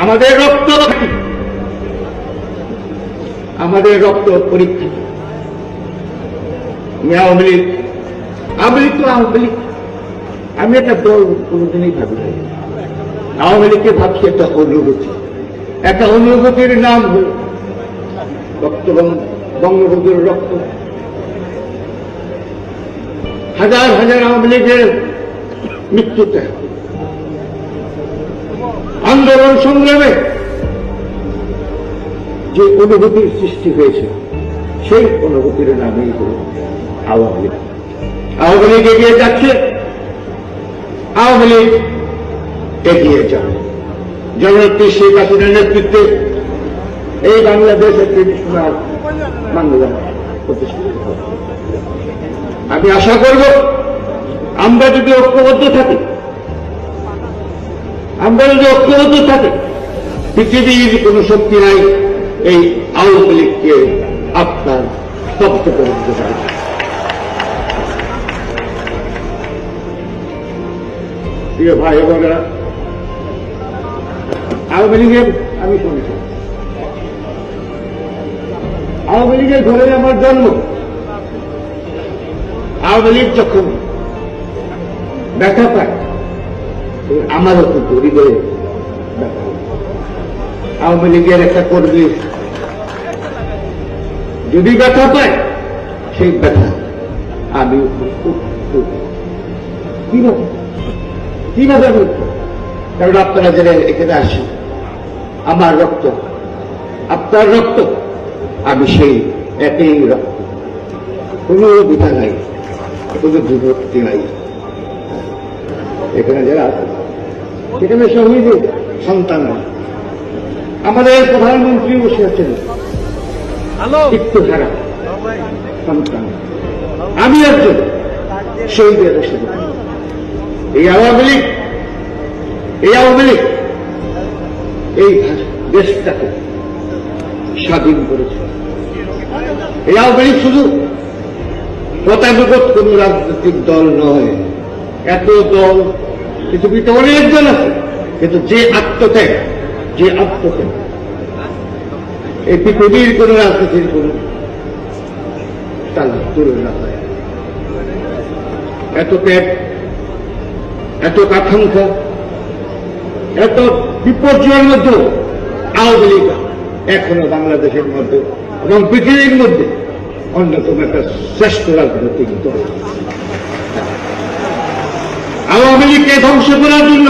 আমাদের রক্ত আমাদের রক্ত পরীক্ষা। আওয়ামী লীগ তো আওয়ামী লীগ। আমি একটা দল কোনোদিনই ভাবি নাই। আওয়ামী লীগকে ভাবছি একটা অনুভূতির নাম হল রক্ত, বঙ্গবন্ধুর রক্ত। হাজার হাজার আওয়ামী লীগের মৃত্যুতে, আন্দোলন সংগ্রামে যে অনুভূতির সৃষ্টি হয়েছে, সেই অনুভূতির নামেই হল আওয়ামী লীগ। আওয়ামী লীগ এগিয়ে যাচ্ছে, আওয়ামী লীগ এগিয়ে যাবে। জননেত্রী শেখ হাসিনার নেতৃত্বে এই বাংলাদেশ একটি সোনার বাংলা প্রতিষ্ঠিত হবে। আমি আশা করব আমরা যদি ঐক্যবদ্ধ থাকি, পৃথিবীর কোন শক্তি নাই এই আওয়ামী লীগকে আপনার স্তব্ধ করে দিতে পারে। প্রিয় ভাই বোনেরা, আওয়ামী লীগের আমি শুনেছি, আওয়ামী লীগের ঘরে আমার জন্ম। আওয়ামী লীগ যখন ব্যথা পায়, আমারও কিন্তু হৃদয়ে ব্যথা। আওয়ামী লীগের একটা কর্মী যদি ব্যথা পায়, সেই ব্যথা আমি কিভাবে কারণ আপনারা যারা এখানে আসেন, আমার রক্ত আপনার রক্ত, আমি সেই একই রক্ত। কোন দ্বিধা নাই, কোন বিভক্তি নাই। এখানে যারা সেখানে শহীদের সন্তান, আমাদের প্রধানমন্ত্রী বসে আছেন মৃত্যুধারা সন্তান, আমি একজন শহীদের সন্তান। এই আওয়ামী লীগ এই দেশটাকে স্বাধীন করেছে। এই আওয়ামী লীগ শুধু গতানুগত কোন রাজনৈতিক দল নয়। এত দল পৃথিবীতে অনেক দল আছে, কিন্তু যে আত্মত্যাগ এই পৃথিবীর কোন রাজনীতির কোন তার তুলনা হয়। এত ত্যাগ, এত আকাঙ্ক্ষা, এত বিপর্যয়ের মধ্যে আওয়ামী লীগ এখনো বাংলাদেশের মধ্যে এবং পৃথিবীর মধ্যে অন্যতম একটা শ্রেষ্ঠ রাজনৈতিক দল। আওয়ামী লীগকে ধ্বংস করার জন্য